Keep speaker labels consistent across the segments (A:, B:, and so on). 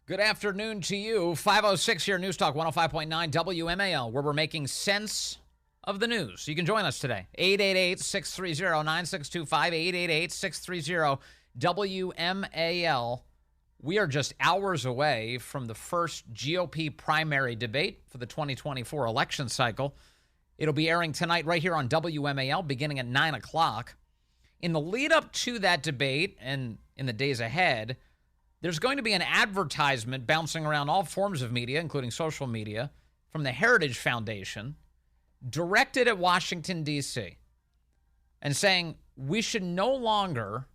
A: Good afternoon to you. 506 here, News Talk 105.9 WMAL, where we're making sense of the news. You can join us today. 888-630-9625, 888-630-WMAL. We are just hours away from the first GOP primary debate for the 2024 election cycle. It'll be airing tonight right here on WMAL beginning at 9 o'clock. In the lead up to that debate and in the days ahead, there's going to be an advertisement bouncing around all forms of media, including social media, from the Heritage Foundation, directed at Washington, D.C., and saying we should no longer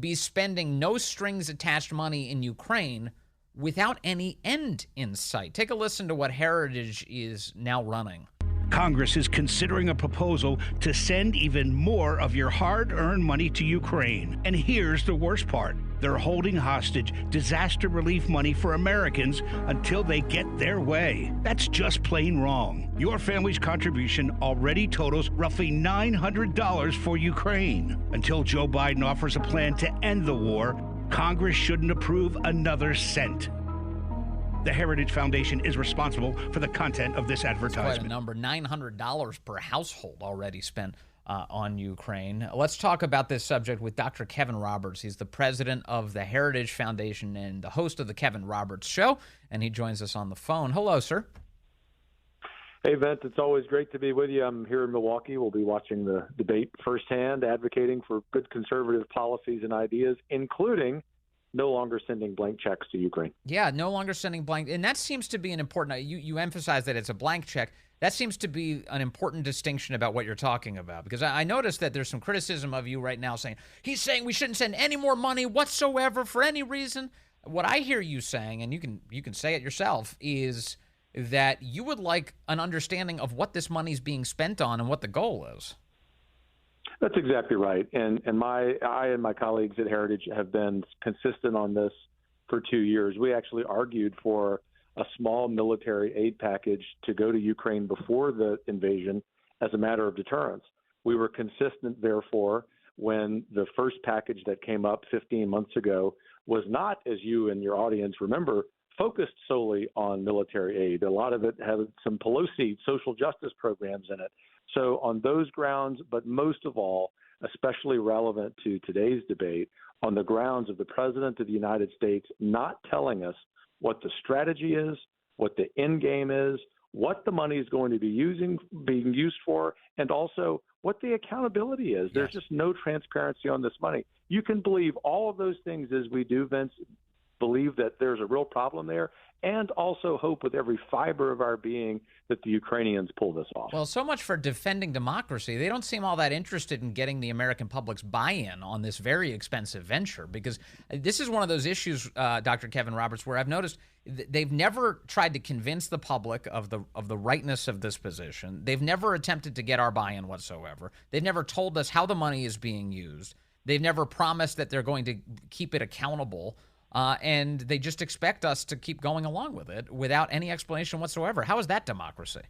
A: be spending no-strings-attached money in Ukraine without any end in sight. Take a listen to what Heritage is now running.
B: Congress is considering a proposal to send even more of your hard-earned money to Ukraine. And here's the worst part. They're holding hostage disaster relief money for Americans until they get their way. That's just plain wrong. Your family's contribution already totals roughly $900 for Ukraine. Until Joe Biden offers a plan to end the war, Congress shouldn't approve another cent. The Heritage Foundation is responsible for the content of this advertisement.
A: Quite a number, $900 per household already spent on Ukraine. Let's talk about this subject with Dr. Kevin Roberts. He's the president of the Heritage Foundation and the host of the Kevin Roberts Show, and he joins us on the phone. Hello, sir.
C: Hey, Vince. It's always great to be with you. I'm here in Milwaukee. We'll be watching the debate firsthand, advocating for good conservative policies and ideas, including no longer sending blank checks to Ukraine.
A: Yeah, no longer sending blank. And that seems to be an important, you emphasize that it's a blank check. That seems to be an important distinction about what you're talking about, because I noticed that there's some criticism of you right now saying, he's saying we shouldn't send any more money whatsoever for any reason. What I hear you saying, and you can say it yourself, is that you would like an understanding of what this money's being spent on and what the goal is.
C: That's exactly right. And I and my colleagues at Heritage have been consistent on this for 2 years. We actually argued for a small military aid package to go to Ukraine before the invasion as a matter of deterrence. We were consistent, therefore, when the first package that came up 15 months ago was not, as you and your audience remember, focused solely on military aid. A lot of it had some Pelosi social justice programs in it. So on those grounds, but most of all, especially relevant to today's debate, on the grounds of the President of the United States not telling us what the strategy is, what the end game is, what the money is going to be being used for, and also what the accountability is. Yes. There's just no transparency on this money. You can believe all of those things as we do, Vince, believe that there's a real problem there, and also hope with every fiber of our being that the Ukrainians pull this off.
A: Well, so much for defending democracy. They don't seem all that interested in getting the American public's buy-in on this very expensive venture, because this is one of those issues, Dr. Kevin Roberts, where I've noticed they've never tried to convince the public of the rightness of this position. They've never attempted to get our buy-in whatsoever. They've never told us how the money is being used. They've never promised that they're going to keep it accountable. And they just expect us to keep going along with it without any explanation whatsoever. How is that democracy?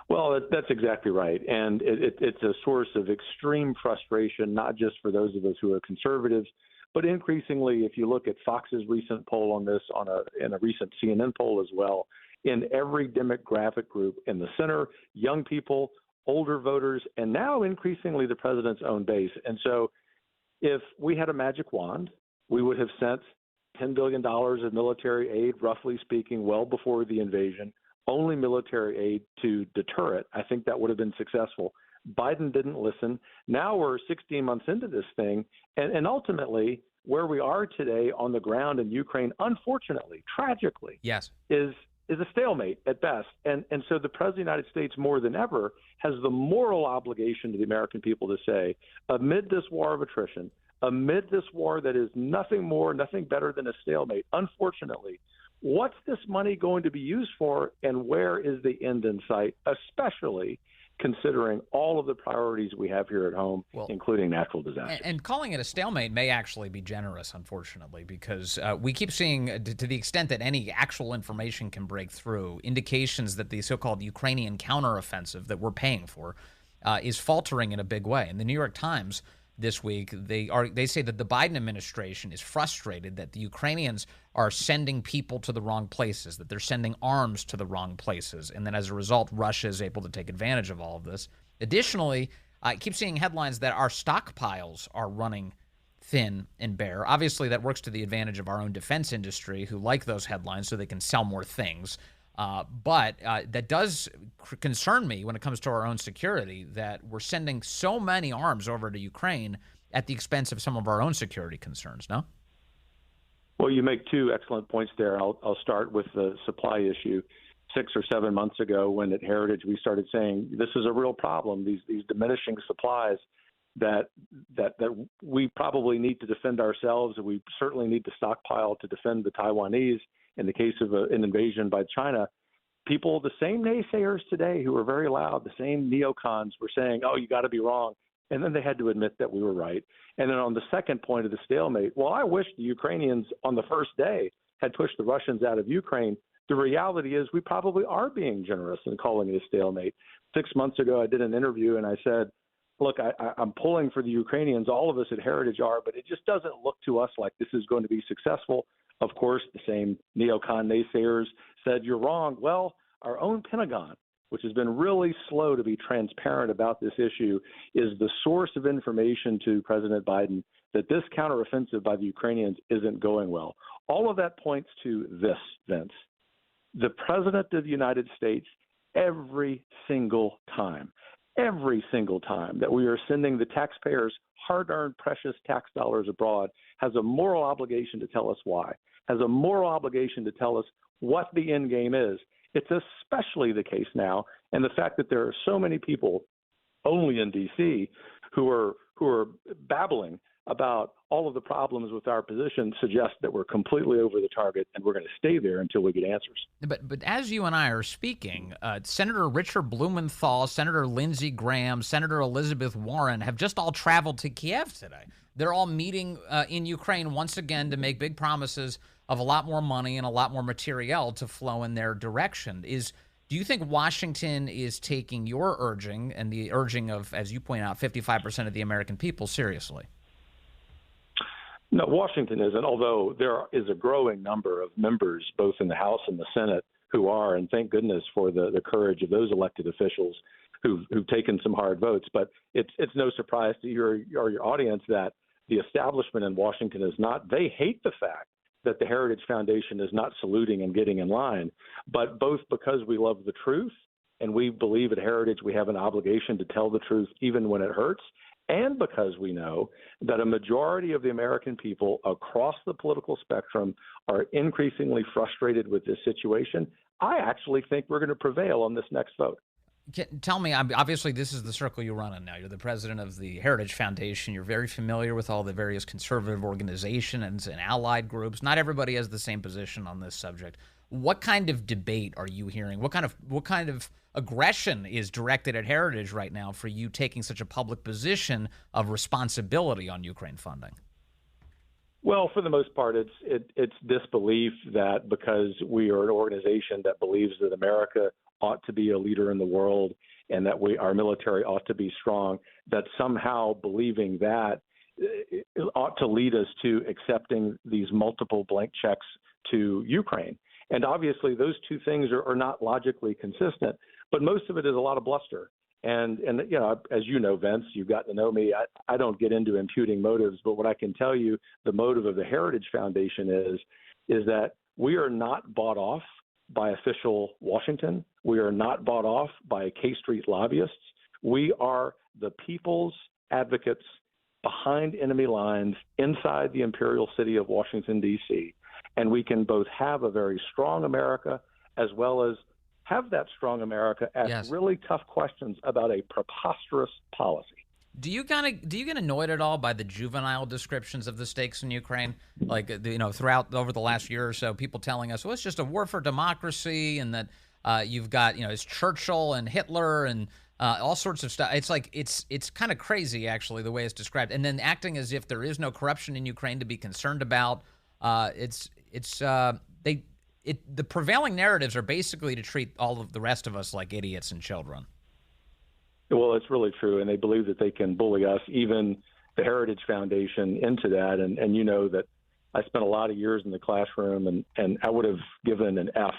C: Well, that's exactly right. And it's a source of extreme frustration, not just for those of us who are conservatives, but increasingly, if you look at Fox's recent poll on this, in a recent CNN poll as well, in every demographic group in the center, young people, older voters, and now increasingly the president's own base. And so if we had a magic wand, we would have sent $10 billion of military aid, roughly speaking, well before the invasion, only military aid to deter it. I think that would have been successful. Biden didn't listen. Now we're 16 months into this thing, and ultimately where we are today on the ground in Ukraine, unfortunately, tragically,
A: yes,
C: is a stalemate at best. And so the President of the United States, more than ever, has the moral obligation to the American people to say, amid this war of attrition, amid this war that is nothing more, nothing better than a stalemate, unfortunately, what's this money going to be used for, and where is the end in sight, especially considering all of the priorities we have here at home, including natural disasters.
A: And calling it a stalemate may actually be generous, unfortunately, because we keep seeing, to the extent that any actual information can break through, indications that the so-called Ukrainian counteroffensive that we're paying for is faltering in a big way. And the New York Times this week. They say that the Biden administration is frustrated that the Ukrainians are sending people to the wrong places, that they're sending arms to the wrong places, and then as a result, Russia is able to take advantage of all of this. Additionally, I keep seeing headlines that our stockpiles are running thin and bare. Obviously, that works to the advantage of our own defense industry, who like those headlines so they can sell more things. But that does concern me when it comes to our own security, that we're sending so many arms over to Ukraine at the expense of some of our own security concerns, no?
C: Well, you make two excellent points there. I'll start with the supply issue. 6 or 7 months ago, when at Heritage we started saying this is a real problem, these diminishing supplies that we probably need to defend ourselves, and we certainly need to stockpile to defend the Taiwanese in the case of an invasion by China. People, the same naysayers today who were very loud, the same neocons were saying, oh, you got to be wrong. And then they had to admit that we were right. And then on the second point of the stalemate, well, I wish the Ukrainians on the first day had pushed the Russians out of Ukraine. The reality is we probably are being generous in calling it a stalemate. 6 months ago, I did an interview and I said, look, I'm pulling for the Ukrainians. All of us at Heritage are, but it just doesn't look to us like this is going to be successful. Of course, the same neocon naysayers said you're wrong. Well, our own Pentagon, which has been really slow to be transparent about this issue, is the source of information to President Biden that this counteroffensive by the Ukrainians isn't going well. All of that points to this, Vince. The President of the United States, every single time that we are sending the taxpayers' hard-earned precious tax dollars abroad, has a moral obligation to tell us why, has a moral obligation to tell us what the end game is. It's especially the case now, and the fact that there are so many people only in D.C. who are babbling about all of the problems with our position suggests that we're completely over the target, and we're going to stay there until we get answers.
A: But as you and I are speaking, Senator Richard Blumenthal, Senator Lindsey Graham, Senator Elizabeth Warren have just all traveled to Kiev today. They're all meeting in Ukraine once again to make big promises of a lot more money and a lot more materiel to flow in their direction. Do you think Washington is taking your urging and the urging of, as you point out, 55% of the American people seriously?
C: No, Washington isn't, although there is a growing number of members, both in the House and the Senate, who are, and thank goodness for the courage of those elected officials who've taken some hard votes. But it's no surprise to your audience that the establishment in Washington is not. They hate the fact that the Heritage Foundation is not saluting and getting in line, but both because we love the truth and we believe at Heritage we have an obligation to tell the truth even when it hurts, and because we know that a majority of the American people across the political spectrum are increasingly frustrated with this situation, I actually think we're going to prevail on this next vote.
A: Tell me, obviously this is the circle you run in now. You're the president of the Heritage Foundation. You're very familiar with all the various conservative organizations and allied groups. Not everybody has the same position on this subject. What kind of debate are you hearing? What kind of aggression is directed at Heritage right now for you taking such a public position of responsibility on Ukraine funding?
C: Well, for the most part, it's disbelief that because we are an organization that believes that America ought to be a leader in the world and that our military ought to be strong, that somehow believing that ought to lead us to accepting these multiple blank checks to Ukraine. And obviously those two things are not logically consistent, but most of it is a lot of bluster. And you know, as you know, Vince, you've gotten to know me. I don't get into imputing motives, but what I can tell you, the motive of the Heritage Foundation is that we are not bought off by official Washington. We are not bought off by K Street lobbyists. We are the people's advocates behind enemy lines inside the imperial city of Washington, D.C. And we can both have a very strong America as well as have that strong America ask really tough questions about a preposterous policy.
A: Do you get annoyed at all by the juvenile descriptions of the stakes in Ukraine? Like, throughout over the last year or so, people telling us, well, it's just a war for democracy, and that you've got, it's Churchill and Hitler and all sorts of stuff. It's like it's kind of crazy, actually, the way it's described, and then acting as if there is no corruption in Ukraine to be concerned about. The prevailing narratives are basically to treat all of the rest of us like idiots and children.
C: Well, it's really true, and they believe that they can bully us even the Heritage Foundation into that. And you know that I spent a lot of years in the classroom, and I would have given an F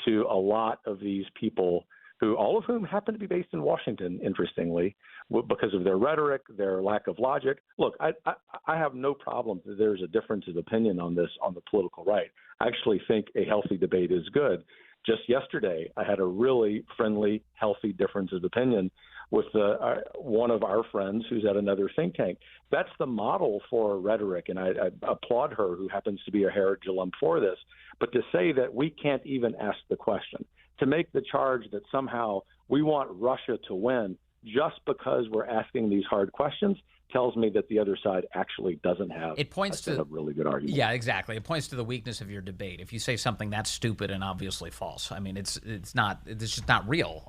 C: to a lot of these people, who all of whom happen to be based in Washington, interestingly, because of their rhetoric, their lack of logic. Look, I have no problem that there's a difference of opinion on this on the political right. I actually think a healthy debate is good. Just yesterday, I had a really friendly, healthy difference of opinion with one of our friends who's at another think tank. That's the model for rhetoric, and I applaud her, who happens to be a Heritage alum, for this. But to say that we can't even ask the question, to make the charge that somehow we want Russia to win just because we're asking these hard questions, tells me that the other side actually doesn't have a really good argument.
A: Yeah, exactly. It points to the weakness of your debate. If you say something that's stupid and obviously false, I mean, it's just not real.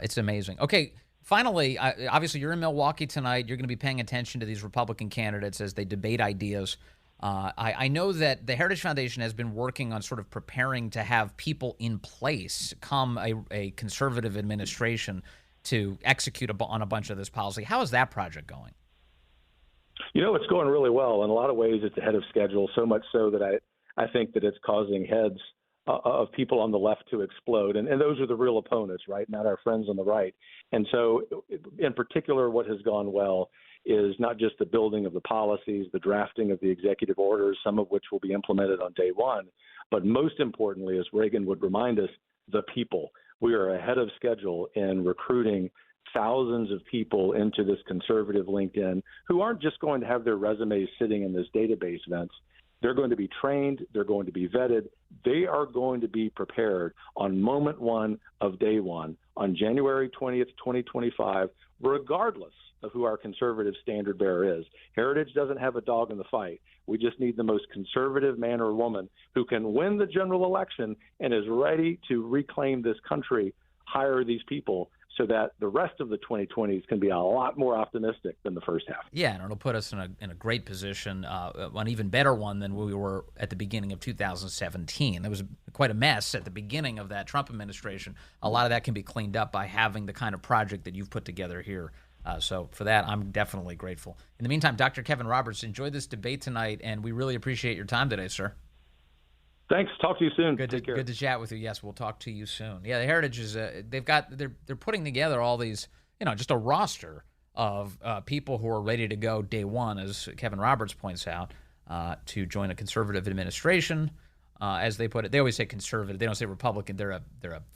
A: It's amazing. Okay, finally, obviously you're in Milwaukee tonight. You're going to be paying attention to these Republican candidates as they debate ideas. I know that the Heritage Foundation has been working on sort of preparing to have people in place come a conservative administration to execute on a bunch of this policy. How is that project going?
C: You know, it's going really well. In a lot of ways, it's ahead of schedule, so much so that I think that it's causing heads of people on the left to explode. And those are the real opponents, right? Not our friends on the right. And so in particular, what has gone well is not just the building of the policies, the drafting of the executive orders, some of which will be implemented on day one, but most importantly, as Reagan would remind us, the people. We are ahead of schedule in recruiting thousands of people into this conservative LinkedIn who aren't just going to have their resumes sitting in this database, Vince. They're going to be trained. They're going to be vetted. They are going to be prepared on moment one of day one, on January 20th, 2025, regardless of who our conservative standard bearer is. Heritage doesn't have a dog in the fight. We just need the most conservative man or woman who can win the general election and is ready to reclaim this country, hire these people, so that the rest of the 2020s can be a lot more optimistic than the first half.
A: Yeah, and it'll put us in a great position, an even better one than we were at the beginning of 2017. There was quite a mess at the beginning of that Trump administration. A lot of that can be cleaned up by having the kind of project that you've put together here. So for that, I'm definitely grateful. In the meantime, Dr. Kevin Roberts, enjoy this debate tonight, and we really appreciate your time today, sir.
C: Thanks. Talk to you soon.
A: Good to chat with you. Yes, we'll talk to you soon. Yeah, the Heritage is they're putting together all these, just a roster of people who are ready to go day one, as Kevin Roberts points out, to join a conservative administration. As they put it, they always say conservative. They don't say Republican. They're a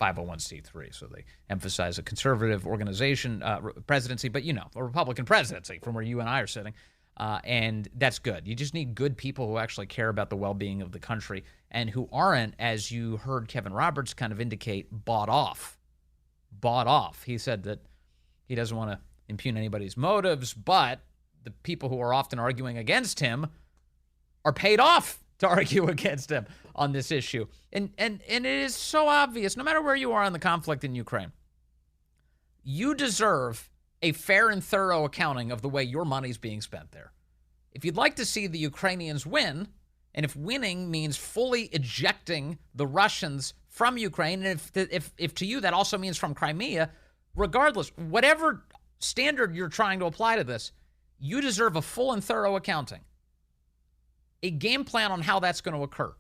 A: 501c3, so they emphasize a conservative organization presidency, but a Republican presidency from where you and I are sitting. And that's good. You just need good people who actually care about the well-being of the country and who aren't, as you heard Kevin Roberts kind of indicate, bought off. He said that he doesn't want to impugn anybody's motives, but the people who are often arguing against him are paid off to argue against him on this issue. And it is so obvious, no matter where you are on the conflict in Ukraine, you deserve a fair and thorough accounting of the way your money's being spent there. If you'd like to see the Ukrainians win, and if winning means fully ejecting the Russians from Ukraine, and if to you that also means from Crimea, regardless, whatever standard you're trying to apply to this, you deserve a full and thorough accounting. A game plan on how that's going to occur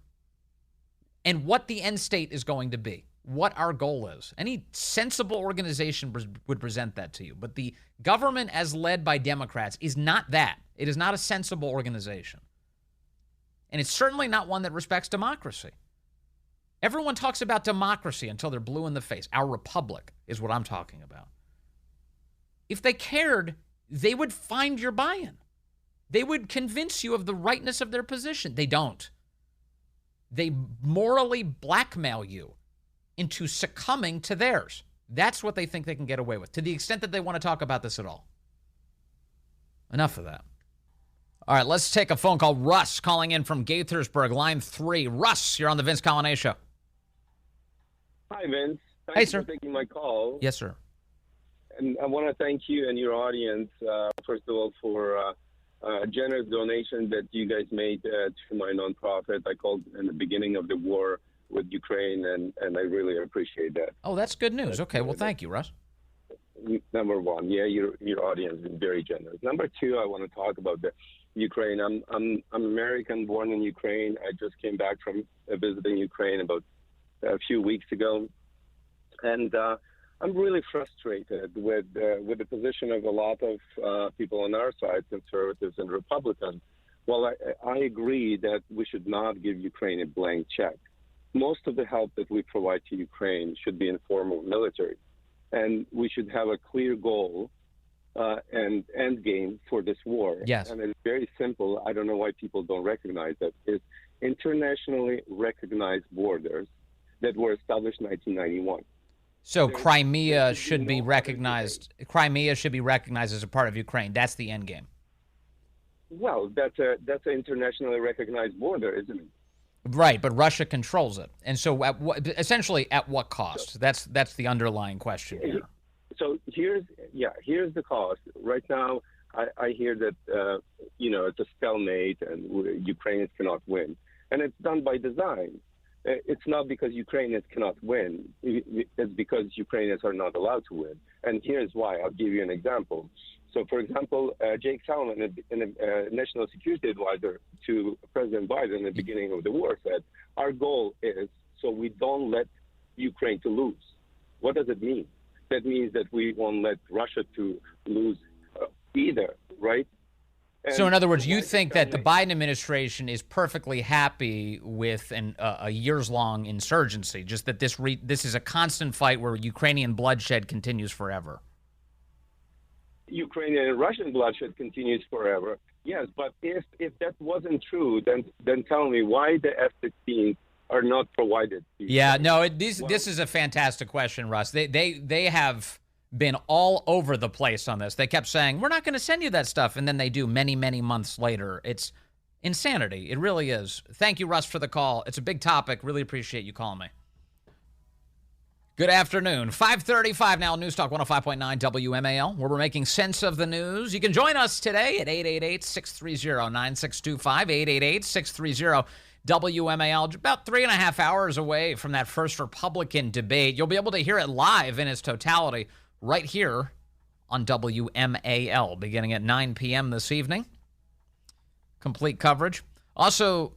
A: and what the end state is going to be, what our goal is. Any sensible organization would present that to you. But the government as led by Democrats is not that. It is not a sensible organization. And it's certainly not one that respects democracy. Everyone talks about democracy until they're blue in the face. Our republic is what I'm talking about. If they cared, they would find your buy-in. They would convince you of the rightness of their position. They don't. They morally blackmail you into succumbing to theirs. That's what they think they can get away with, to the extent that they want to talk about this at all. Enough of that. All right, let's take a phone call. Russ calling in from Gaithersburg, line 3. Russ, you're on the Vince Coglianese Show.
D: Hi, Vince.
A: Hey,
D: Thanks
A: sir.
D: for taking my call.
A: Yes, sir.
D: And I want to thank you and your audience, first of all, for a generous donation that you guys made to my nonprofit. I called in the beginning of the war with Ukraine, and I really appreciate that.
A: Oh, that's good news. Okay, well, thank you, Russ.
D: number one, yeah, your audience is very generous. Number two, I want to talk about the Ukraine. I'm American, born in Ukraine. I just came back from visiting Ukraine about a few weeks ago, and I'm really frustrated with the position of a lot of people on our side, conservatives and Republicans. Well, I agree that we should not give Ukraine a blank check. Most of the help that we provide to Ukraine should be in the form of military, and we should have a clear goal and end game for this war.
A: Yes.
D: And it's very simple. I don't know why people don't recognize it. It's internationally recognized borders that were established in 1991.
A: So Crimea should be recognized. Crimea should be recognized as a part of Ukraine. That's the end game.
D: Well, that's an internationally recognized border, isn't it?
A: Right, but Russia controls it, and so essentially at what cost? That's the underlying question here.
D: So here's the cost. Right now, I hear that it's a stalemate and Ukrainians cannot win, and it's done by design. It's not because Ukrainians cannot win. It's because Ukrainians are not allowed to win. And here's why. I'll give you an example. So, for example, Jake Sullivan, a national security advisor to President Biden at the beginning of the war, said, our goal is so we don't let Ukraine to lose. What does it mean? That means that we won't let Russia to lose either, right? And
A: so, in other words, you think that the Biden administration is perfectly happy with a years-long insurgency, just that this is a constant fight where Ukrainian bloodshed continues forever?
D: Ukrainian and Russian bloodshed continues forever. Yes, but if that wasn't true, then tell me why the F-16 are not provided.
A: Yeah, no, this is a fantastic question, Russ. They have been all over the place on this. They kept saying, we're not going to send you that stuff, and then they do many, many months later. It's insanity. It really is. Thank you, Russ, for the call. It's a big topic. Really appreciate you calling me. Good afternoon. 5:35 now, News Talk 105.9 WMAL, where we're making sense of the news. You can join us today at 888-630-9625, 888-630-WMAL. About 3.5 hours away from that first Republican debate. You'll be able to hear it live in its totality right here on WMAL, beginning at 9 p.m. this evening. Complete coverage. Also,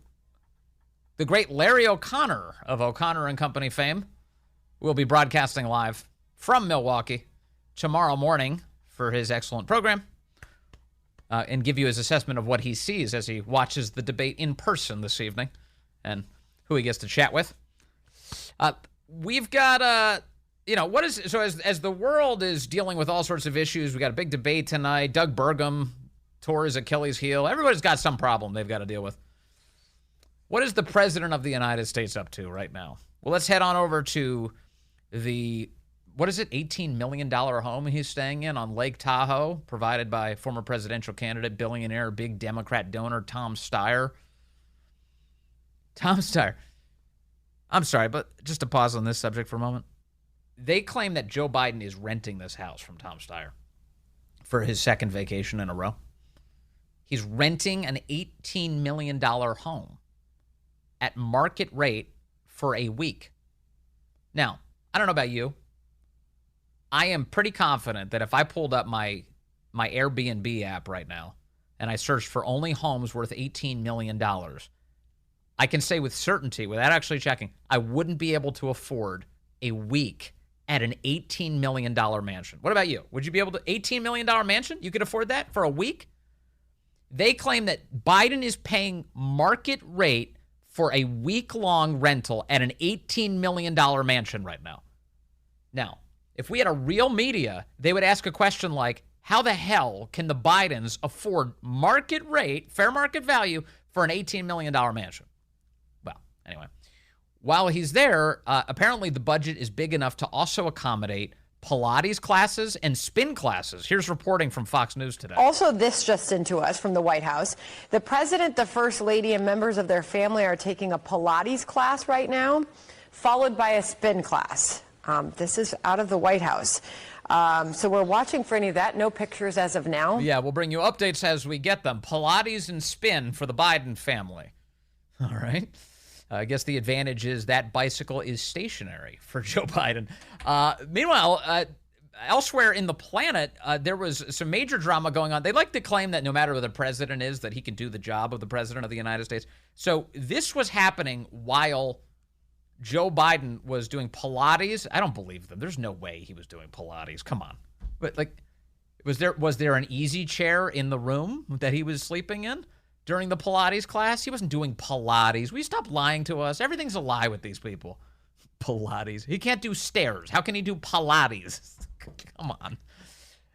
A: the great Larry O'Connor of O'Connor and Company fame will be broadcasting live from Milwaukee tomorrow morning for his excellent program and give you his assessment of what he sees as he watches the debate in person this evening and who he gets to chat with. We've got, as the world is dealing with all sorts of issues, we got a big debate tonight. Doug Burgum tore his Achilles heel. Everybody's got some problem they've got to deal with. What is the President of the United States up to right now? Well, let's head on over to the, $18 million home he's staying in on Lake Tahoe, provided by former presidential candidate, billionaire, big Democrat donor, Tom Steyer. Tom Steyer. I'm sorry, but just to pause on this subject for a moment. They claim that Joe Biden is renting this house from Tom Steyer for his second vacation in a row. He's renting an $18 million home at market rate for a week. Now, I don't know about you. I am pretty confident that if I pulled up my Airbnb app right now and I searched for only homes worth $18 million, I can say with certainty, without actually checking, I wouldn't be able to afford a week at an $18 million mansion. What about you? Would you be able to? $18 million mansion? You could afford that for a week? They claim that Biden is paying market rate for a week-long rental at an $18 million mansion right now. Now, if we had a real media, they would ask a question like, how the hell can the Bidens afford market rate, fair market value, for an $18 million mansion? Well, anyway, while he's there, apparently the budget is big enough to also accommodate Pilates classes and spin classes. Here's reporting from Fox News today.
E: Also, this just into us from the White House. The president, the first lady, and members of their family are taking a Pilates class right now, followed by a spin class. This is out of the White House. So we're watching for any of that. No pictures as of now.
A: Yeah, we'll bring you updates as we get them. Pilates and spin for the Biden family. All right. I guess the advantage is that bicycle is stationary for Joe Biden. Meanwhile, elsewhere in the planet, there was some major drama going on. They like to claim that no matter who the president is, that he can do the job of the president of the United States. So this was happening while Joe Biden was doing Pilates. I don't believe them. There's no way he was doing Pilates. Come on. But like, was there an easy chair in the room that he was sleeping in during the Pilates class? He wasn't doing Pilates. Will you stop lying to us? Everything's a lie with these people. Pilates. He can't do stairs. How can he do Pilates? Come on.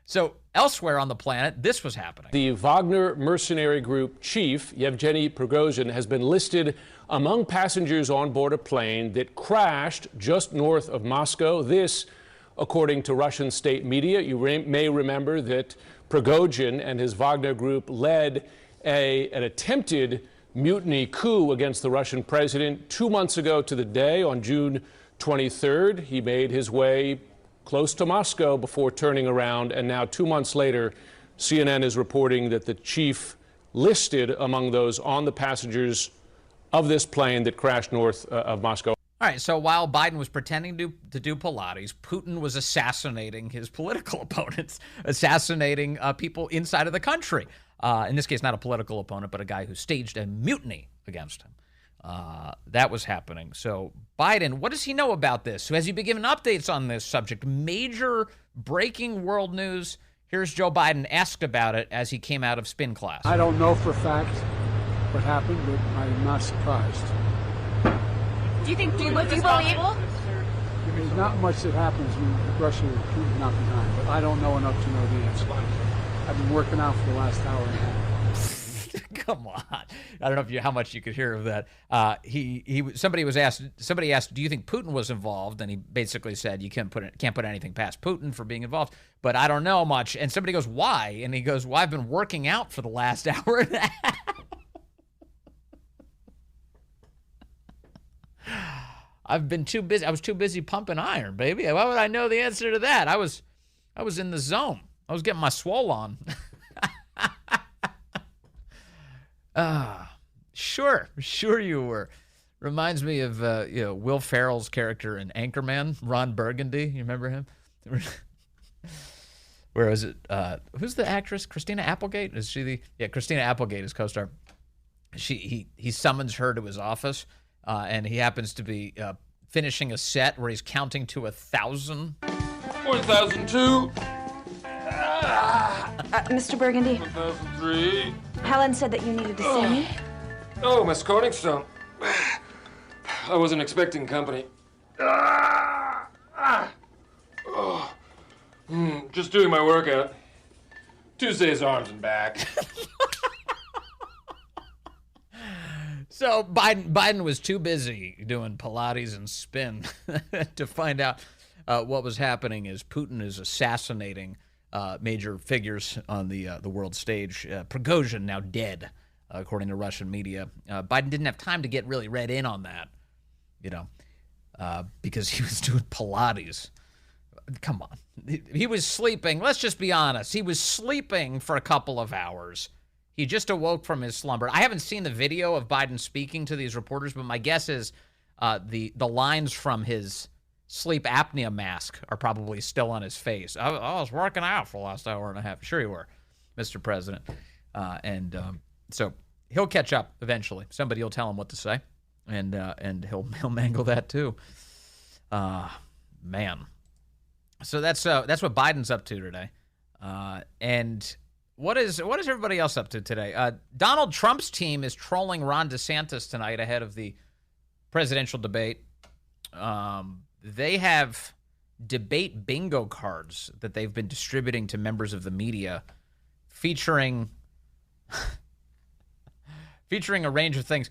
A: So elsewhere on the planet, this was happening.
F: The Wagner mercenary group chief, Yevgeny Prigozhin, has been listed among passengers on board a plane that crashed just north of Moscow. This, according to Russian state media. You may remember that Prigozhin and his Wagner group led an attempted mutiny coup against the Russian president 2 months ago to the day, on June 23rd. He made his way close to Moscow before turning around, and now 2 months later, CNN is reporting that the chief listed among those on the passengers of this plane that crashed north of Moscow.
A: All right, so while Biden was pretending to do Pilates, Putin was assassinating his political opponents, assassinating people inside of the country. In this case, not a political opponent, but a guy who staged a mutiny against him. That was happening. So Biden, what does he know about this? Has he been given updates on this subject? Major breaking world news. Here's Joe Biden asked about it as he came out of spin class.
G: I don't know for a fact what happened, but I'm not surprised.
H: Do you believe?
G: There's not much that happens when Russia and Putin not behind, but I don't know enough to know the answer. I've been working out for the last hour and a half.
A: Come on. I don't know how much you could hear of that. Somebody asked, do you think Putin was involved? And he basically said, you can't put anything past Putin for being involved, but I don't know much. And somebody goes, why? And he goes, well, I've been working out for the last hour and a half. I've been too busy. I was too busy pumping iron, baby. Why would I know the answer to that? I was in the zone. I was getting my swole on. Sure you were. Reminds me of Will Ferrell's character in Anchorman, Ron Burgundy. You remember him? Where is it? Who's the actress? Christina Applegate? Is she the? Yeah, Christina Applegate is co-star. He summons her to his office. And he happens to be finishing a set where he's counting to 1,000.
I: 1,002.
H: Mr. Burgundy,
I: 1,003.
H: Helen said that you needed to see me.
I: Oh, Miss Corningstone. I wasn't expecting company. Just doing my workout. Tuesday's arms and back.
A: So Biden was too busy doing Pilates and spin to find out what was happening as Putin is assassinating major figures on the world stage. Prigozhin now dead, according to Russian media. Biden didn't have time to get really read in on that, because he was doing Pilates. Come on. He was sleeping. Let's just be honest. He was sleeping for a couple of hours. He just awoke from his slumber. I haven't seen the video of Biden speaking to these reporters, but my guess is the lines from his sleep apnea mask are probably still on his face. I was working out for the last hour and a half. Sure you were, Mr. President. So he'll catch up eventually. Somebody will tell him what to say, and he'll mangle that too. Man. So that's what Biden's up to today. And what is everybody else up to today? Donald Trump's team is trolling Ron DeSantis tonight ahead of the presidential debate. They have debate bingo cards that they've been distributing to members of the media, featuring a range of things.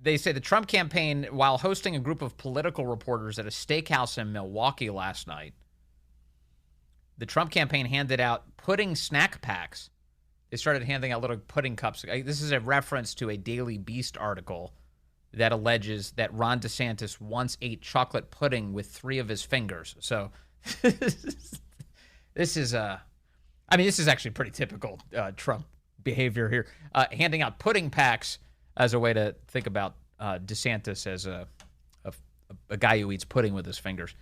A: They say the Trump campaign, while hosting a group of political reporters at a steakhouse in Milwaukee last night, the Trump campaign handed out pudding snack packs. They started handing out little pudding cups. This is a reference to a Daily Beast article that alleges that Ron DeSantis once ate chocolate pudding with 3 of his fingers. So this is actually pretty typical Trump behavior here. Handing out pudding packs as a way to think about DeSantis as a guy who eats pudding with his fingers.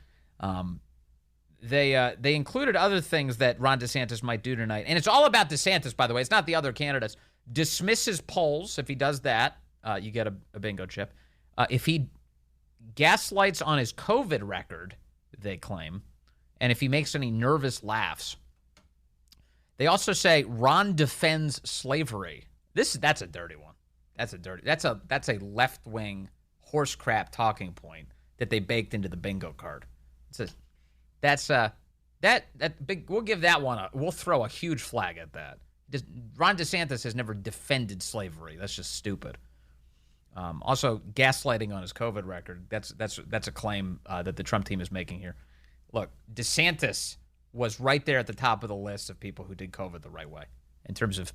A: They included other things that Ron DeSantis might do tonight. And it's all about DeSantis, by the way. It's not the other candidates. Dismisses polls. If he does that, you get a bingo chip. If he gaslights on his COVID record, they claim, and if he makes any nervous laughs. They also say Ron defends slavery. That's a dirty one. That's a left-wing horse crap talking point that they baked into the bingo card. We'll give that one we'll throw a huge flag at that. Ron DeSantis has never defended slavery. That's just stupid. Also, gaslighting on his COVID record. That's a claim that the Trump team is making here. Look, DeSantis was right there at the top of the list of people who did COVID the right way in terms of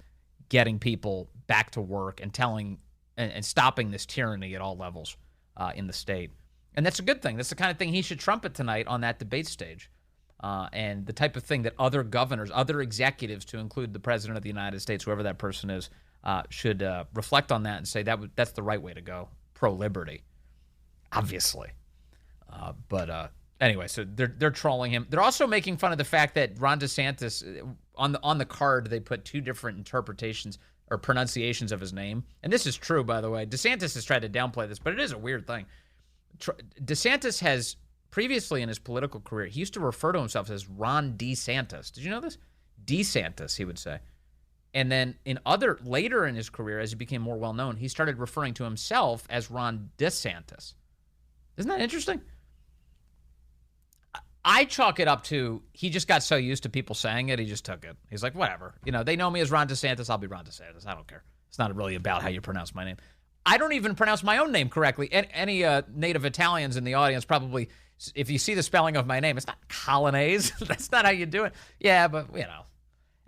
A: getting people back to work and telling and stopping this tyranny at all levels in the state. And that's a good thing. That's the kind of thing he should trumpet tonight on that debate stage. And the type of thing that other governors, other executives, to include the president of the United States, whoever that person is, should reflect on that and say that's the right way to go. Pro-liberty, obviously. But anyway, so they're trolling him. They're also making fun of the fact that Ron DeSantis, on the card, they put two different interpretations or pronunciations of his name. And this is true, by the way. DeSantis has tried to downplay this, but it is a weird thing. DeSantis has previously in his political career, he used to refer to himself as Ron DeSantis. Did you know this? DeSantis, he would say. And then later in his career, as he became more well-known, he started referring to himself as Ron DeSantis. Isn't that interesting? I chalk it up to he just got so used to people saying it, he just took it. He's like, whatever. They know me as Ron DeSantis, I'll be Ron DeSantis. I don't care. It's not really about how you pronounce my name. I don't even pronounce my own name correctly. Any native Italians in the audience probably, if you see the spelling of my name, it's not Coglianese. That's not how you do it. Yeah, but,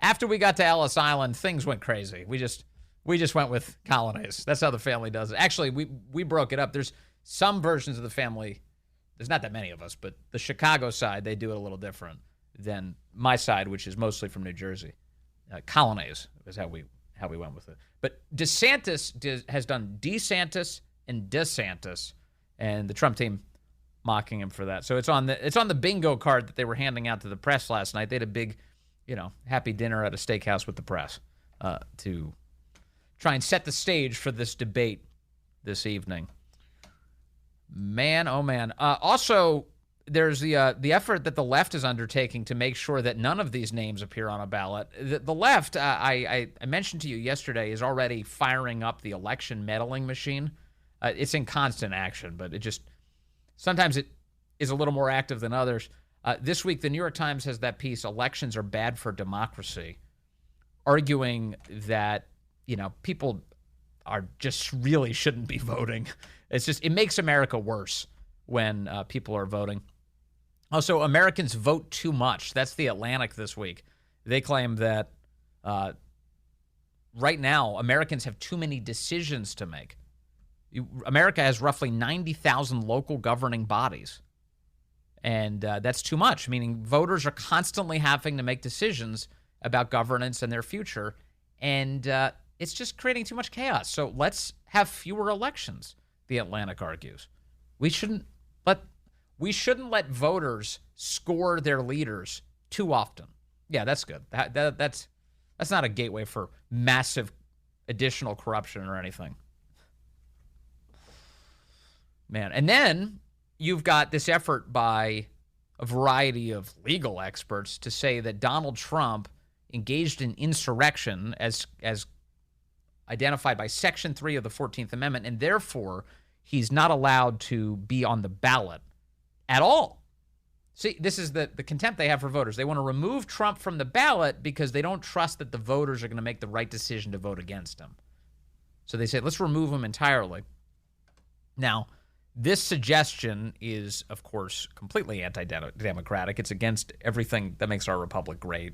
A: after we got to Ellis Island, things went crazy. We just went with Coglianese. That's how the family does it. Actually, we broke it up. There's some versions of the family. There's not that many of us, but the Chicago side, they do it a little different than my side, which is mostly from New Jersey. Coglianese is how we went with it. But DeSantis has done DeSantis and DeSantis, and the Trump team mocking him for that. So it's on the bingo card that they were handing out to the press last night. They had a big, happy dinner at a steakhouse with the press to try and set the stage for this debate this evening. Man, oh man. Also, there's the effort that the left is undertaking to make sure that none of these names appear on a ballot. The left, I mentioned to you yesterday, is already firing up the election meddling machine. It's in constant action, but sometimes it is a little more active than others. This week, the New York Times has that piece, "Elections are bad for democracy," arguing that, people are just really shouldn't be voting. It makes America worse when people are voting. Also, Americans vote too much. That's the Atlantic this week. They claim that right now, Americans have too many decisions to make. America has roughly 90,000 local governing bodies. And that's too much, meaning voters are constantly having to make decisions about governance and their future. And it's just creating too much chaos. So let's have fewer elections, the Atlantic argues. We shouldn't let voters score their leaders too often. Yeah, that's good. That's not a gateway for massive additional corruption or anything. Man, and then you've got this effort by a variety of legal experts to say that Donald Trump engaged in insurrection as identified by Section 3 of the 14th Amendment, and therefore he's not allowed to be on the ballot at all. See, this is the contempt they have for voters. They want to remove Trump from the ballot because they don't trust that the voters are going to make the right decision to vote against him. So they say, let's remove him entirely. Now, this suggestion is, of course, completely anti-democratic. It's against everything that makes our republic great.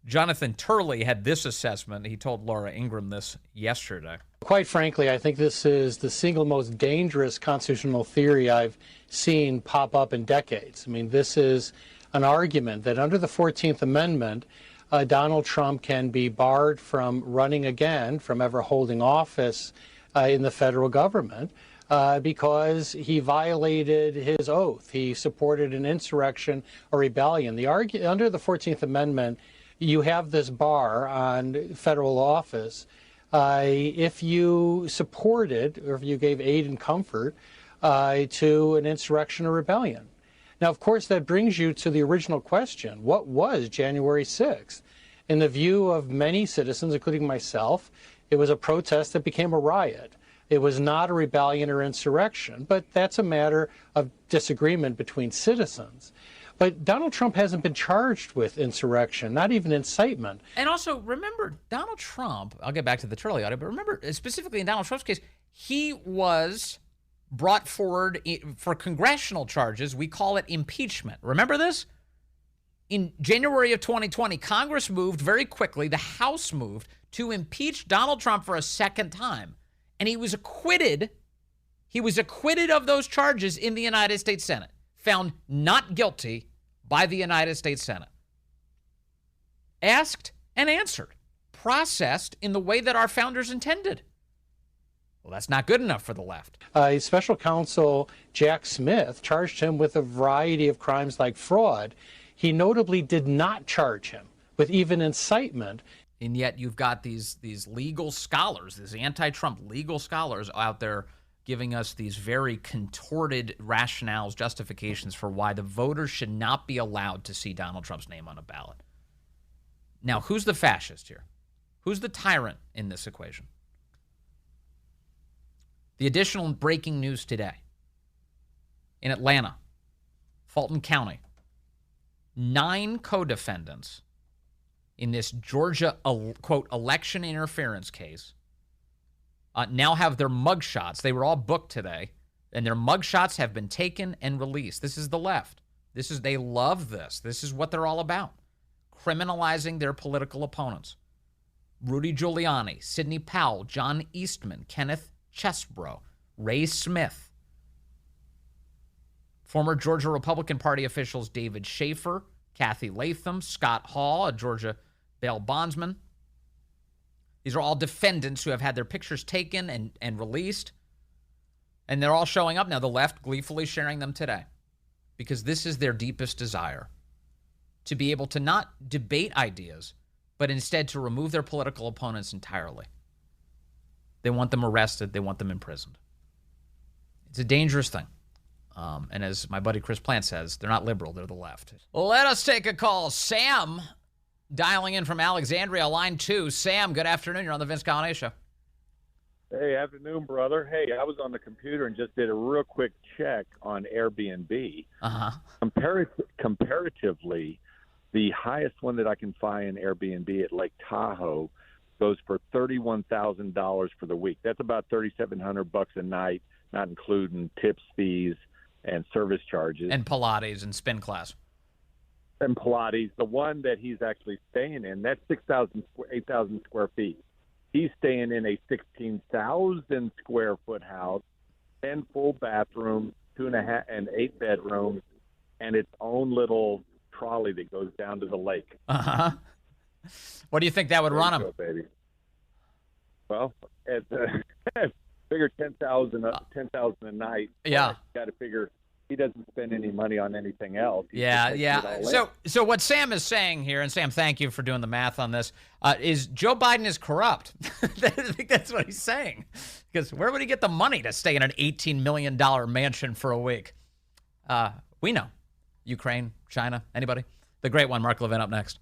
A: Jonathan Turley had this assessment. He told Laura Ingraham this yesterday.
J: Quite frankly, I think this is the single most dangerous constitutional theory I've seen pop up in decades. I mean, this is an argument that under the 14th Amendment, Donald Trump can be barred from running again, from ever holding office in the federal government because he violated his oath. He supported an insurrection or rebellion. Under the 14th Amendment, you have this bar on federal office if you supported or if you gave aid and comfort to an insurrection or rebellion. Now, of course, that brings you to the original question. What was January 6th? In the view of many citizens, including myself, it was a protest that became a riot. It was not a rebellion or insurrection, but that's a matter of disagreement between citizens. But Donald Trump hasn't been charged with insurrection, not even incitement.
A: And also, remember, Donald Trump, I'll get back to the Turley audit, but remember, specifically in Donald Trump's case, he was brought forward for congressional charges. We call it impeachment. Remember this? In January of 2020, Congress moved very quickly, the House moved, to impeach Donald Trump for a second time. And he was acquitted. He was acquitted of those charges in the United States Senate, found not guilty by the United States Senate. Asked and answered, processed in the way that our founders intended. Well, that's not good enough for the left.
J: Special counsel Jack Smith charged him with a variety of crimes like fraud. He notably did not charge him with even incitement.
A: And yet you've got these legal scholars, these anti-Trump legal scholars out there giving us these very contorted rationales, justifications for why the voters should not be allowed to see Donald Trump's name on a ballot. Now, who's the fascist here? Who's the tyrant in this equation? The additional breaking news today. In Atlanta, Fulton County, 9 co-defendants in this Georgia, quote, election interference case now have their mugshots. They were all booked today, and their mugshots have been taken and released. This is the left. They love this. This is what they're all about. Criminalizing their political opponents. Rudy Giuliani, Sidney Powell, John Eastman, Kenneth Chesebro, Ray Smith. Former Georgia Republican Party officials David Schaefer, Kathy Latham, Scott Hall, a Georgia bail bondsman. These are all defendants who have had their pictures taken and released. And they're all showing up now, the left gleefully sharing them today. Because this is their deepest desire. To be able to not debate ideas, but instead to remove their political opponents entirely. They want them arrested. They want them imprisoned. It's a dangerous thing. And as my buddy Chris Plant says, they're not liberal. They're the left. Let us take a call. Sam, dialing in from Alexandria, line 2. Sam, good afternoon. You're on the Vince Coglianese Show.
K: Hey, afternoon, brother. Hey, I was on the computer and just did a real quick check on Airbnb.
A: Uh-huh.
K: Comparatively, the highest one that I can find in Airbnb at Lake Tahoe goes for $31,000 for the week. That's about $3,700 a night, not including tips, fees, and service charges.
A: And Pilates and spin class.
K: And Pilates. The one that he's actually staying in, that's 8,000 square feet. He's staying in a 16,000 square foot house, 10 full bathrooms, 2.5 and 8 bedrooms, and its own little trolley that goes down to the lake.
A: Uh-huh. What do you think that would run him?
K: Go, baby. Well, it's figure $10,000 a night.
A: Yeah.
K: Got to figure he doesn't spend any money on anything else.
A: Yeah. So what Sam is saying here, and Sam, thank you for doing the math on this, is Joe Biden is corrupt. I think that's what he's saying. Because where would he get the money to stay in an $18 million mansion for a week? We know. Ukraine, China, anybody? The great one, Mark Levin, up next.